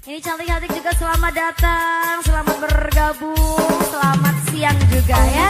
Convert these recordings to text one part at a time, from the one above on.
Ini cantik-cantik juga selamat datang, selamat bergabung, selamat siang juga ya.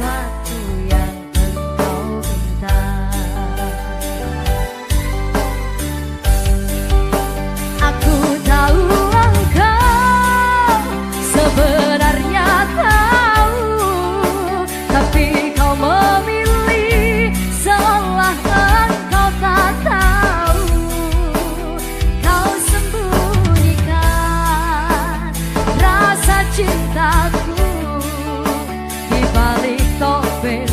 sesuatu yang engkau minta. Aku tahu engkau sebenarnya tahu, tapi kau memilih seolah engkau tak tahu. Kau sembunyikan rasa cintaku di balik topeng.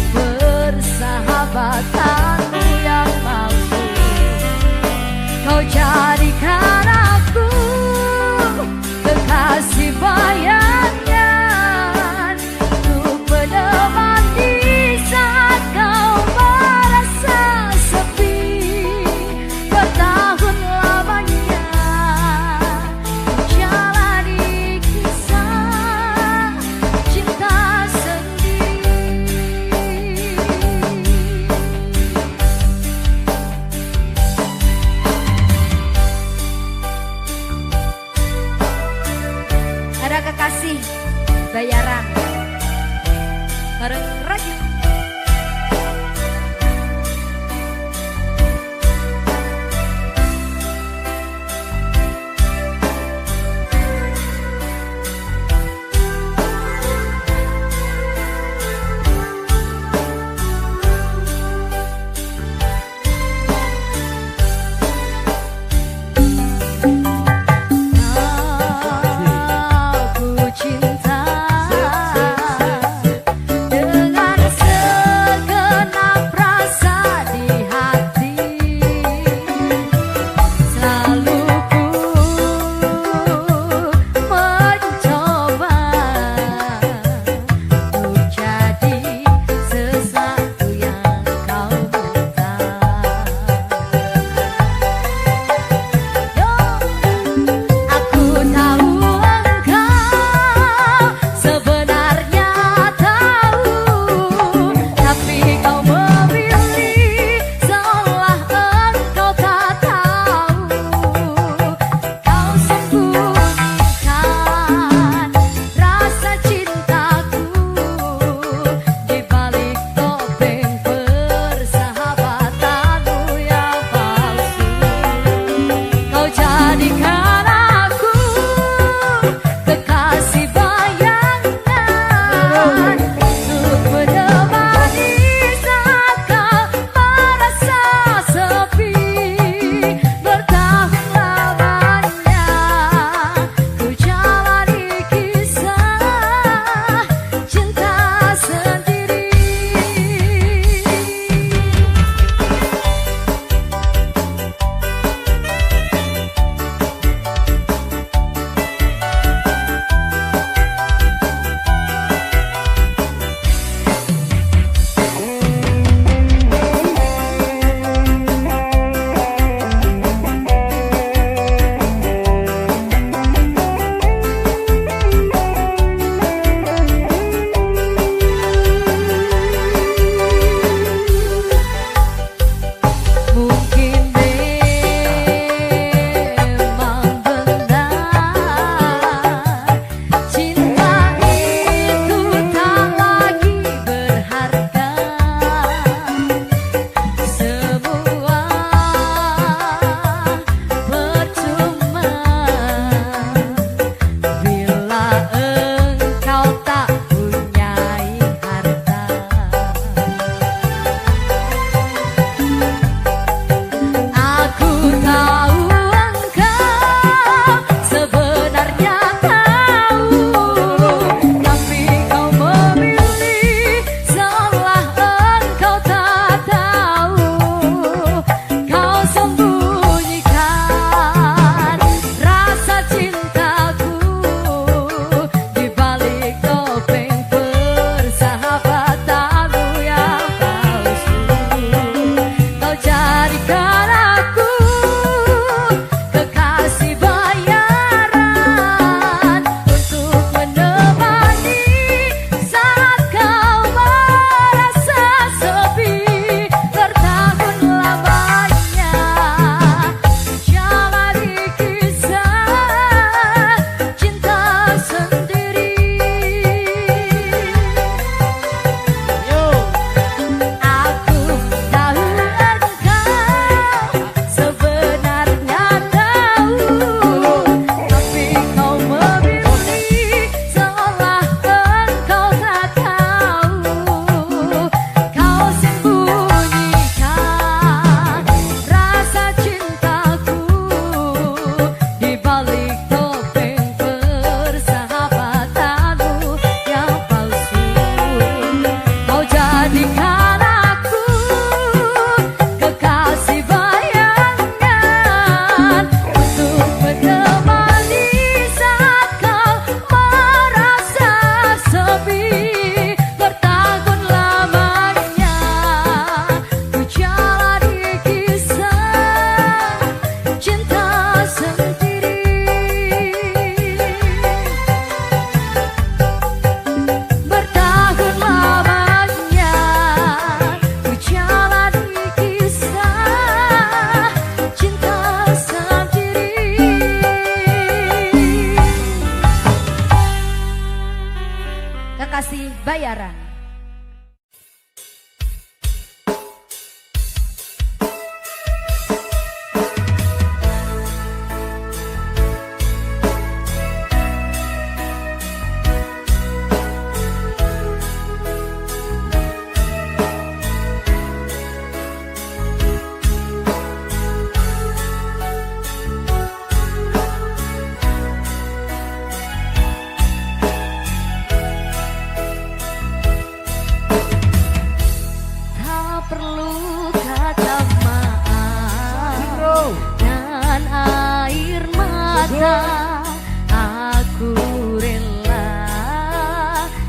mata, aku rela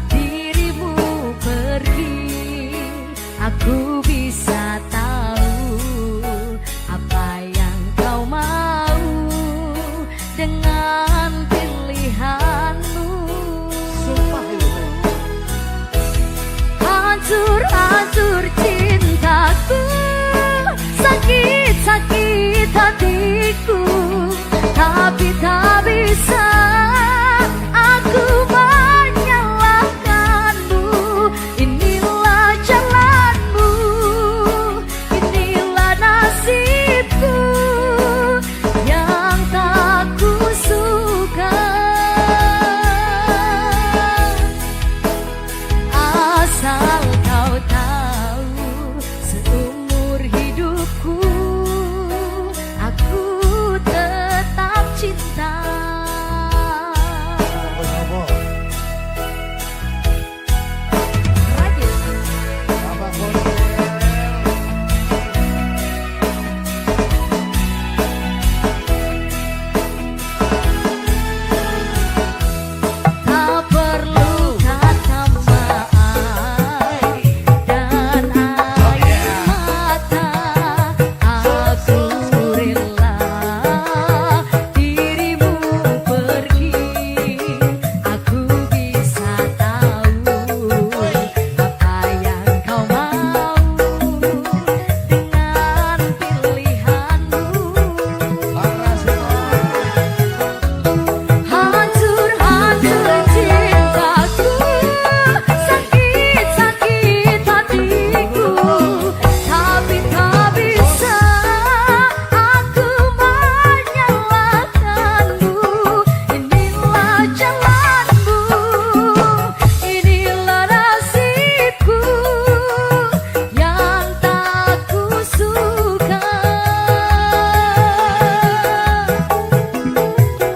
dirimu pergi. Aku bisa tahu apa yang kau mau dengan pilihanmu. Hancur-hancur cintaku, sakit-sakit hatiku, tapi tak bisa aku menyalahkanmu. Inilah jalanmu, inilah nasibku yang tak kusuka. Asal kau tahu, seumur hidupku aku tetap cinta. Tak perlu kata maaf dan air mata, aku rela dirimu pergi. Aku bisa tahu apa yang kau mau dengan pilihanmu. Hancur-hancur cintaku, sakit-sakit hatiku, tapi tak bisa aku menyalahkanmu. Inilah jalanmu, inilah nasibku yang tak kusuka.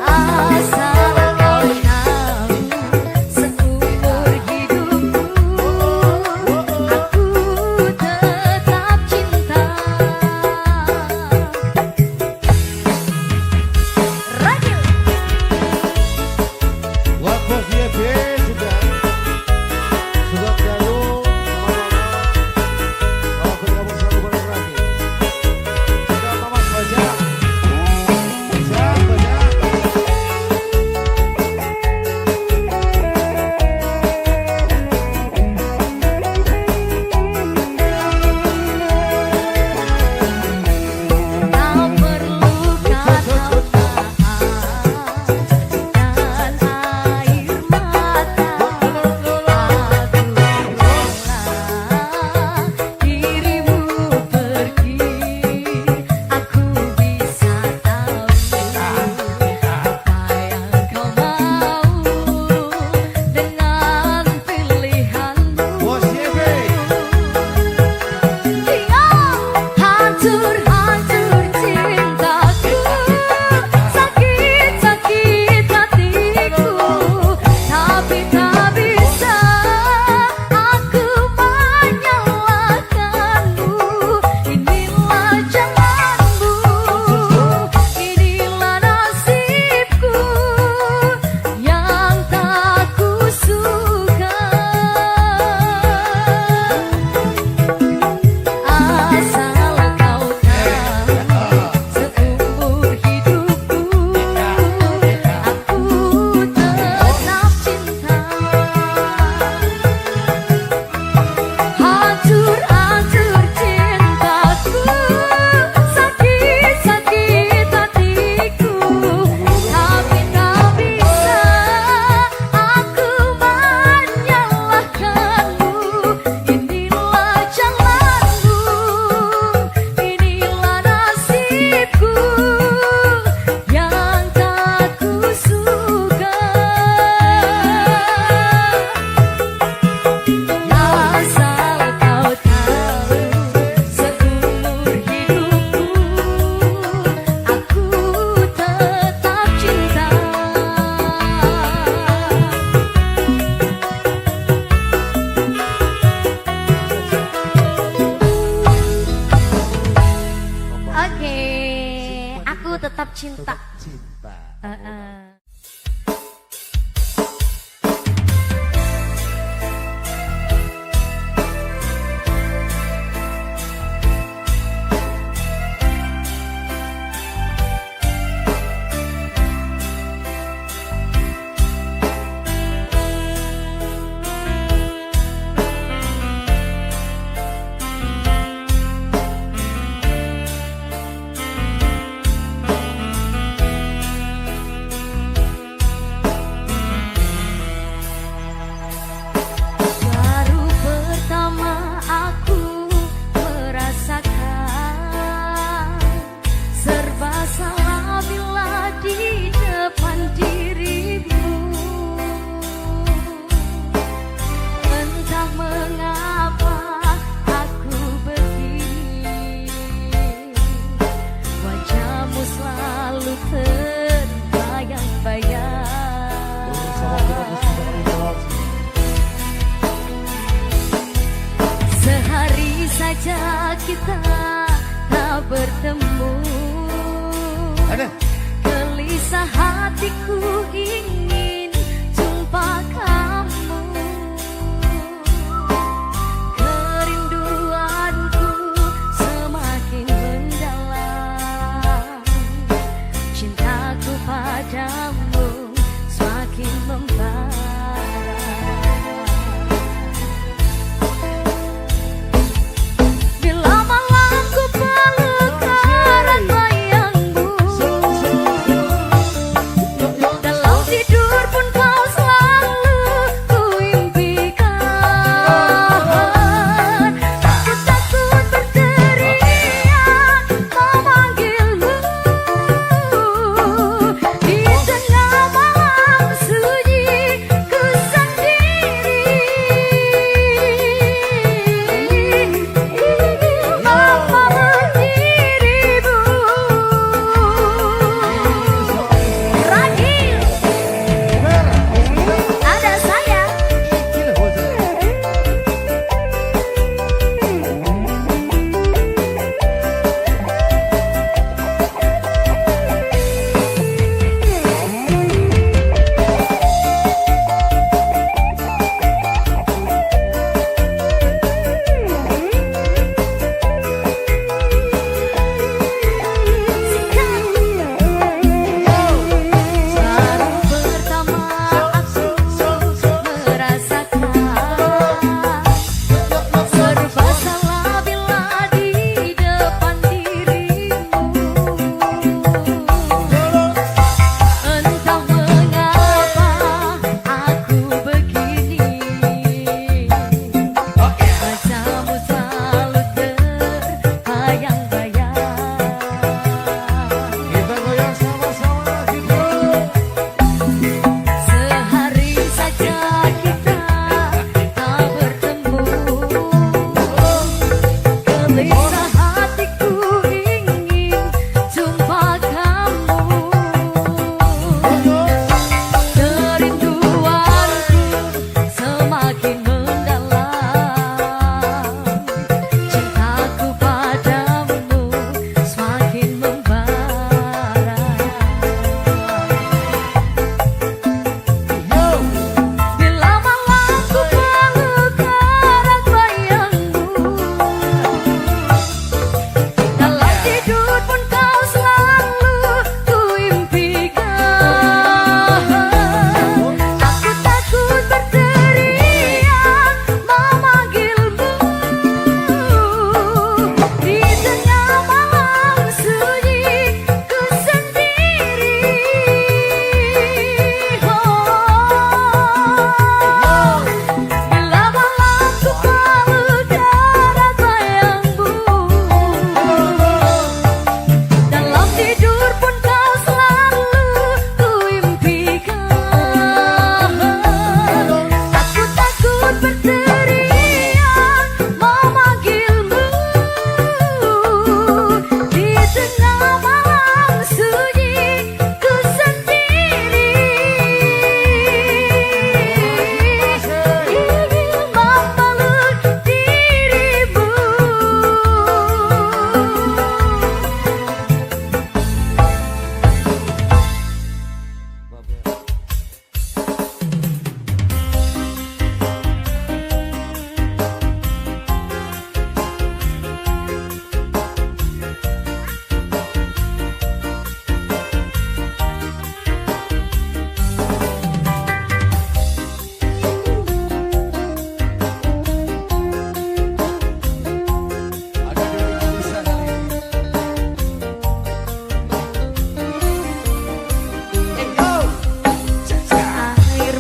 Asal kau tahu, seumur hidupku aku tetap cinta. Radio Buat Bos YB juga gabung sama Mama. Kalau bergabung selalu bareng lagi. Juga Mama Bajak. Bajak. tak perlu kata maaf dan air mata, aku rela dirimu pergi. Aku bisa tahu apa yang kau mau dengan pilihanmu. Bos YB. Hancur-hancur cintaku, sakit-sakit hatiku, tapi tak bisa aku menyalahkanmu. Inilah jalanmu, inilah nasibku yang tak kusuka. Asal kau tahu, seumur hidupku aku tetap cinta. Hancur-hancur cintaku, sakit-sakit hatiku, tapi tak bisa aku menyalahkanmu. Inilah jalanmu, inilah nasibku yang tak kusuka. Asal kau tahu, seumur hidupku aku tetap cinta. Oke, aku tetap cinta. Cinta. saja kita tak bertemu, gelisah hatiku ingin jumpa kamu. Kerinduanku semakin mendalam, cintaku padamu semakin membara.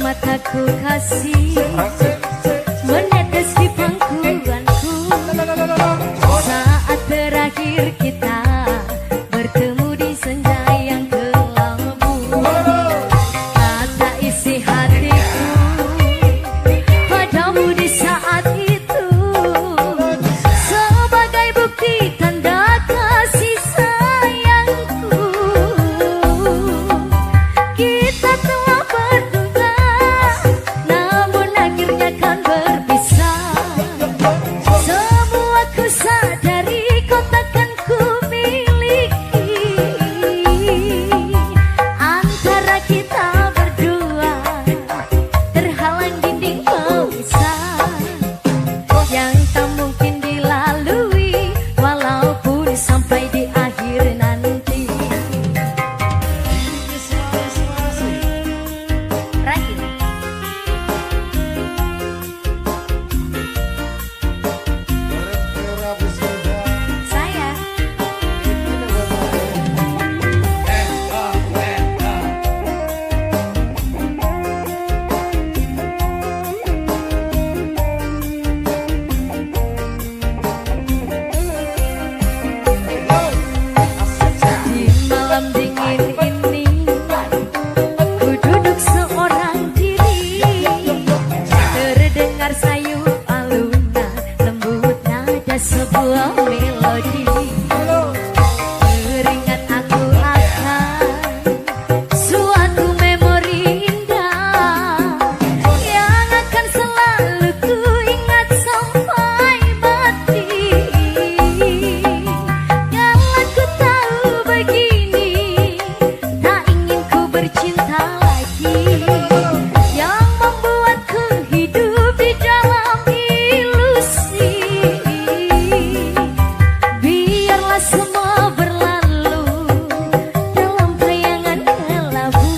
Mataku kasih menetes di pangkuanku saat terakhir kita bertemu di senja yang kelabu. Kata isi hatiku padamu di saat itu sebagai bukti tanda kasih sayangku. Kita telah berdua namun akhirnya kan berpisah. Semua ku sadari kau takkan ku miliki. Antara kita berdua terhalang dinding pemisah yang tak mungkin dilalui walaupun sampai di akhir nanti. Rahim. Saya di malam dingin ini ku duduk seorang diri, terdengar sayu alunan lembut nada sebuah melodi. Teringat aku akan suatu memori indah yang akan selalu ku ingat sampai mati. Kalau ku tahu begini, tak ingin ku bercinta lagi, yang membuatku hidup di dalam ilusi. Biarlah semua berlalu dalam bayangan kelabu.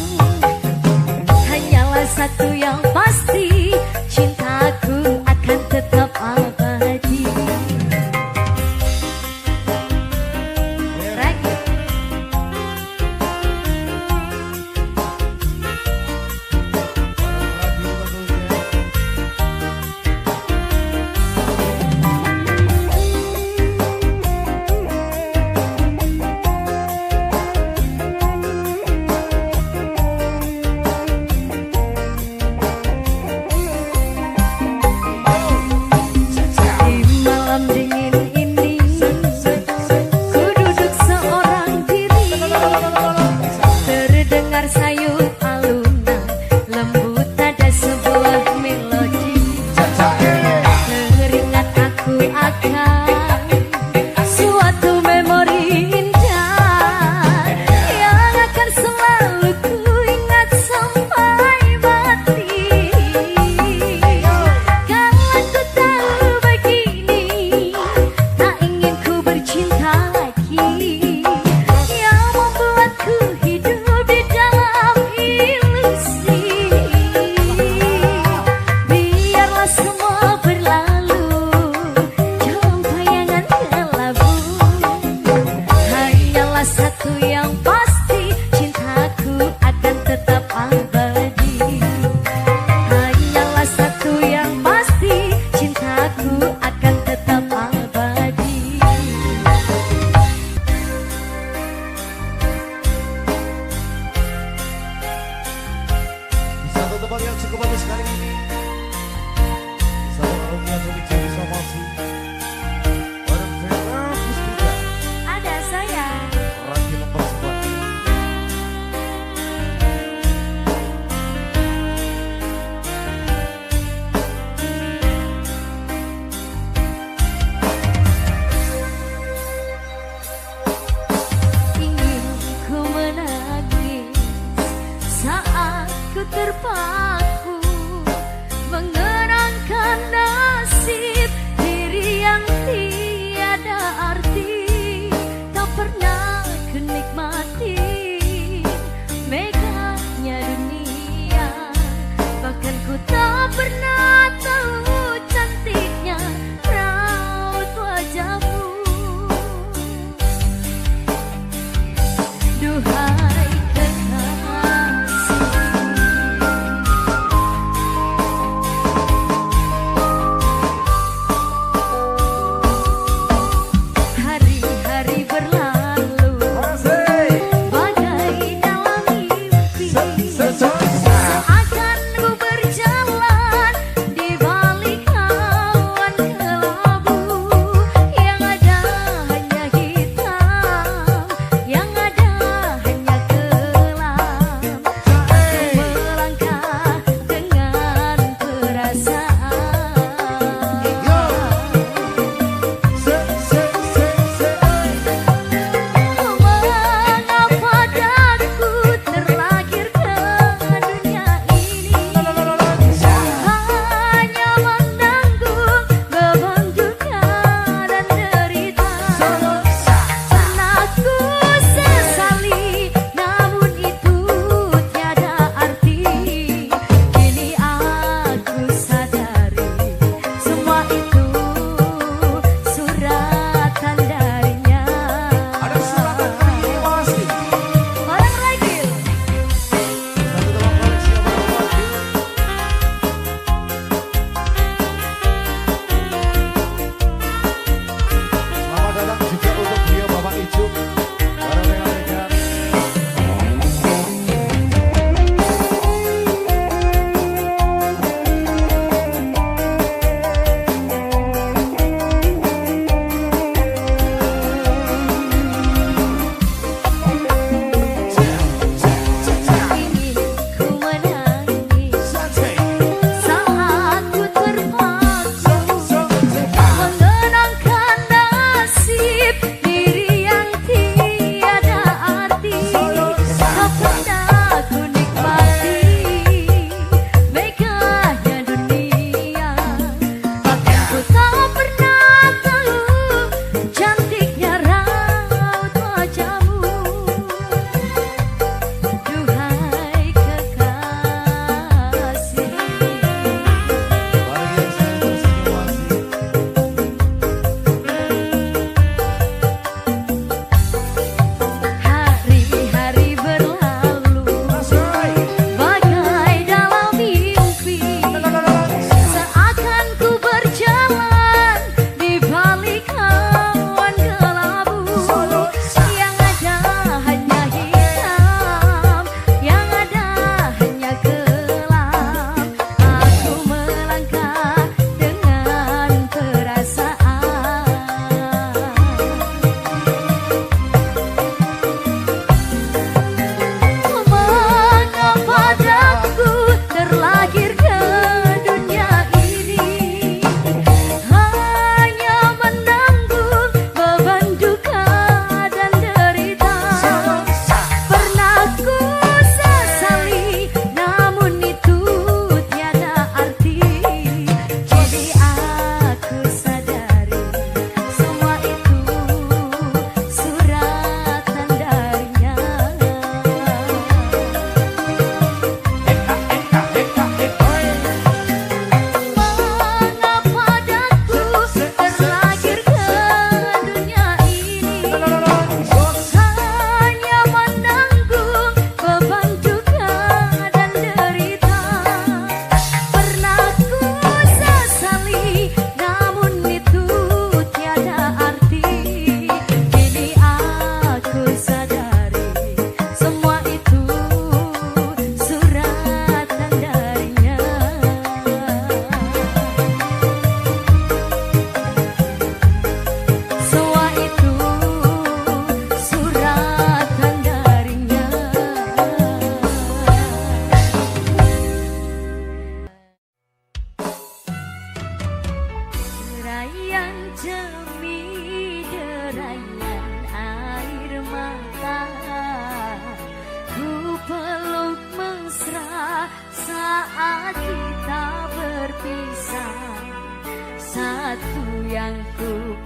Hanyalah satu yang pasti, cintaku akan tetap abadi. Rahim. Di malam dingin ini ku duduk seorang diri, terdengar sayu alunan lembut ada sebuah melodi. Teringat aku akan suatu memori indah yang akan selalu ku ingat sampai mati. Kalau ku tahu begini,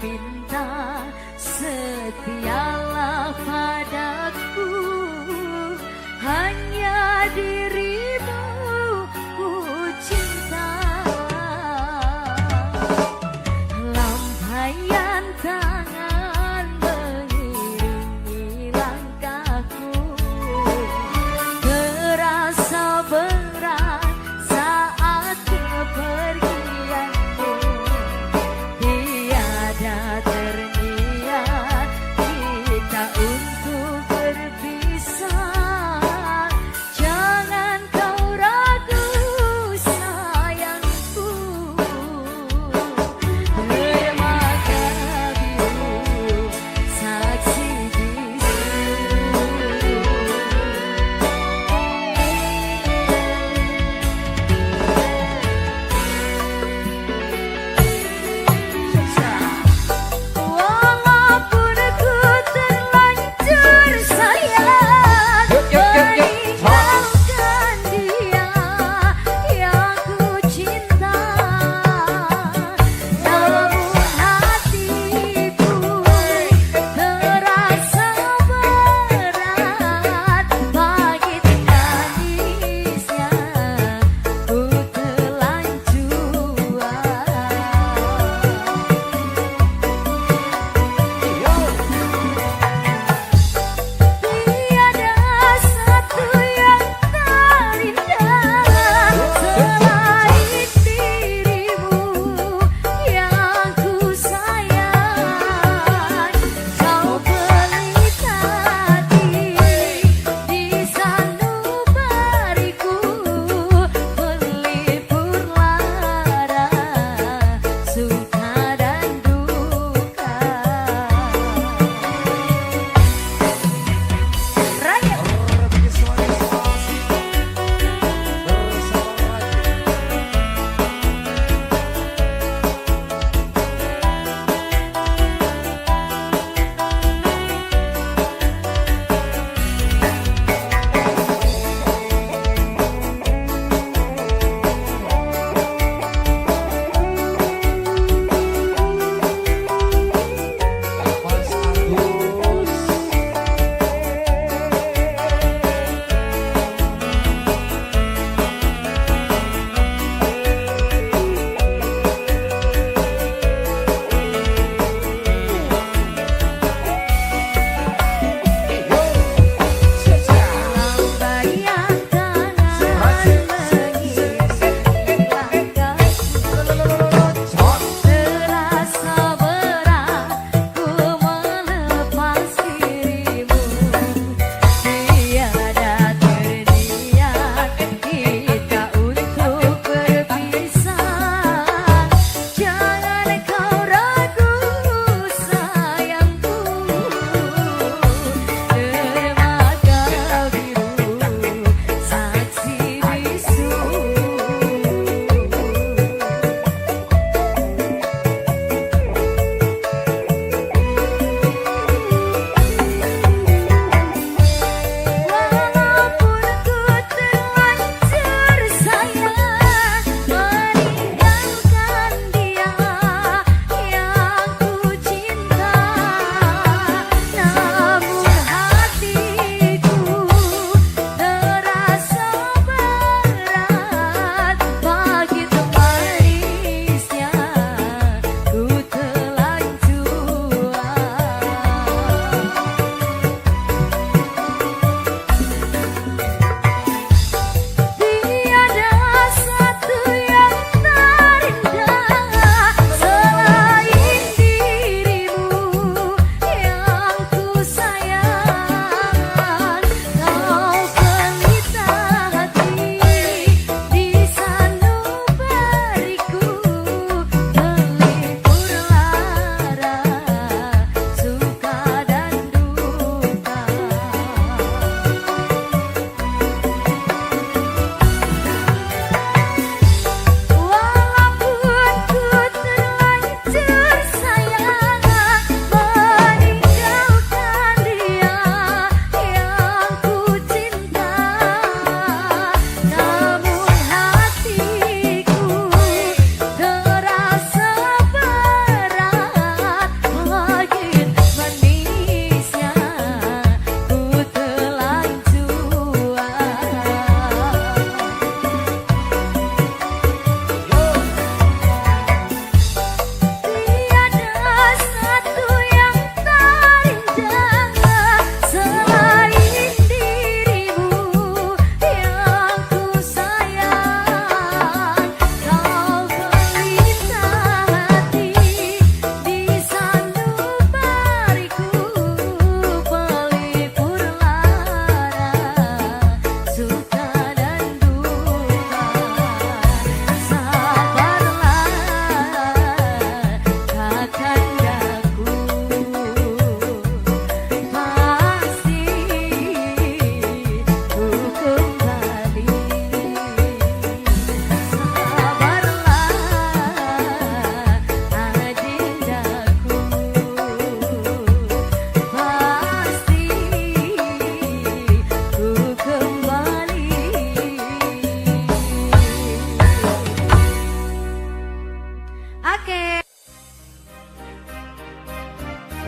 minta setialah padaku, hanya dirimu ku cinta. Lambaian tangan mengiringi langkahku, terasa berat saat kepergianmu. Tiada terniat kita untuk berpisah. Jangan kau ragu sayangku, dermaga biru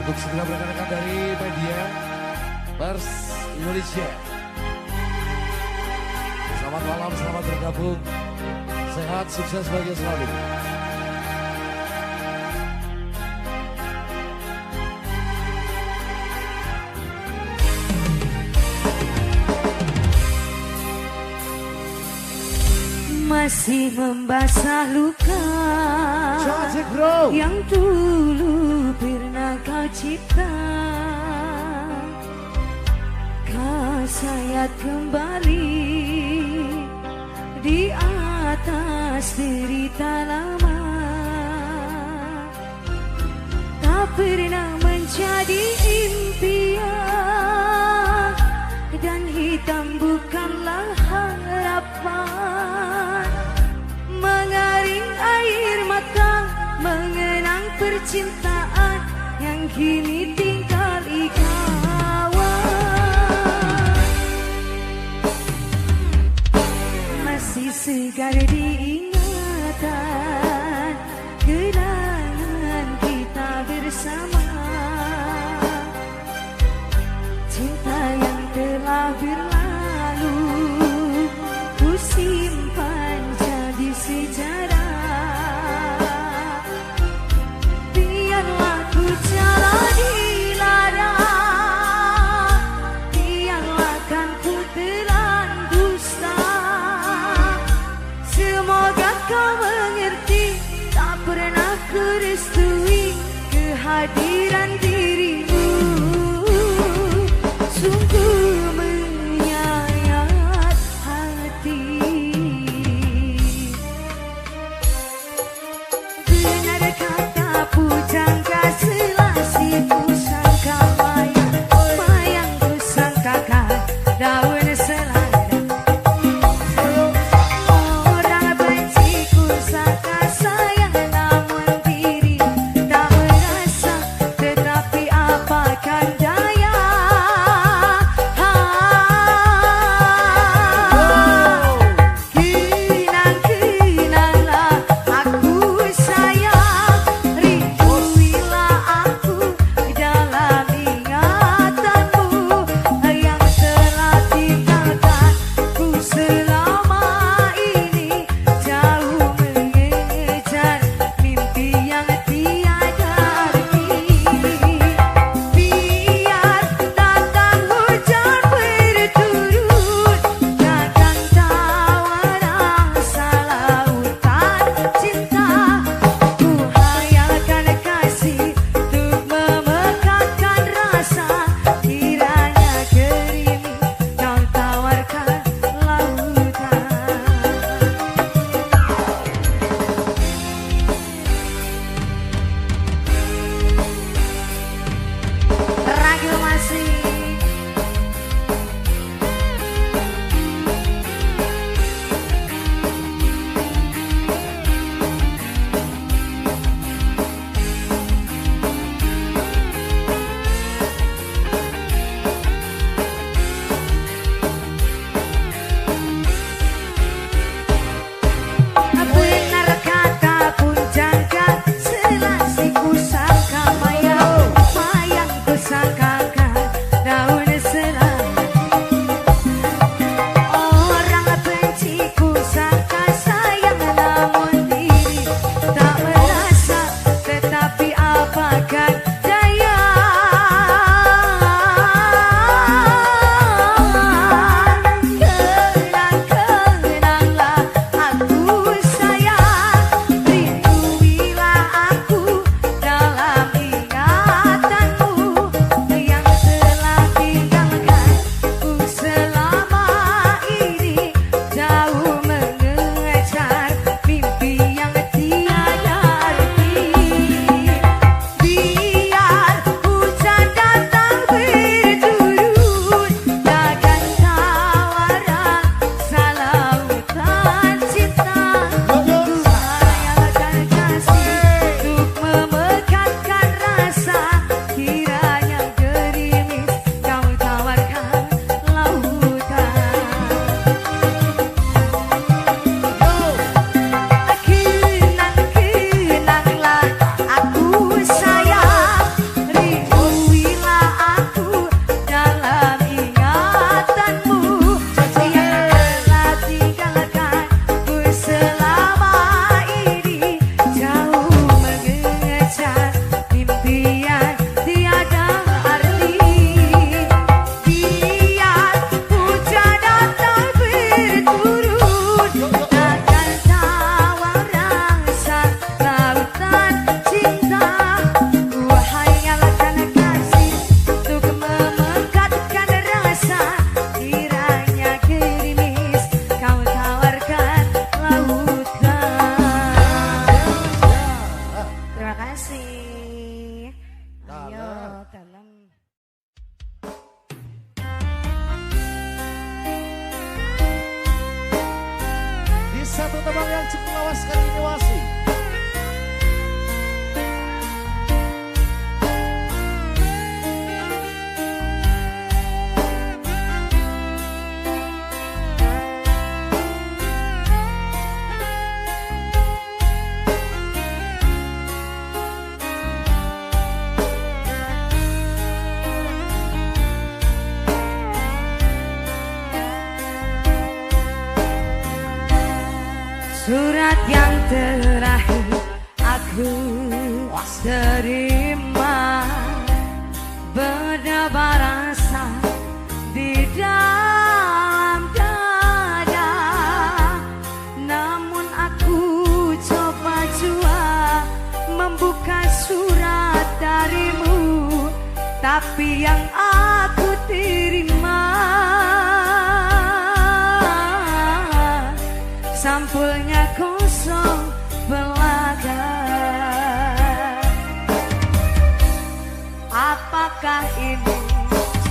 untuk segera rekan-rekan dari media Pers Indonesia. Selamat malam, selamat bergabung. Sehat, sukses bahagia selalu. Masih membasah luka yang dulu pernah kau cipta. Kau sayat kembali di atas derita lama. Tak pernah menjadi impian dan hitam bukanlah harapan. Mengaring air mata mengenang percintaan yang kini tinggal ikawan. Masih segar diingatan kenangan kita bersama. Cinta yang telah berlalu ku simpan jadi sejarah. Biarlah ku jalani lara, biarlah kan ku telan dusta. Semoga menjelaskan inovasi. Surat yang terakhir aku terima, berdebar rasa di dalam dada. Namun aku coba jua membuka surat darimu, tapi yang aku terima sampulnya kosong belaka. Apakah ini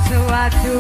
suatu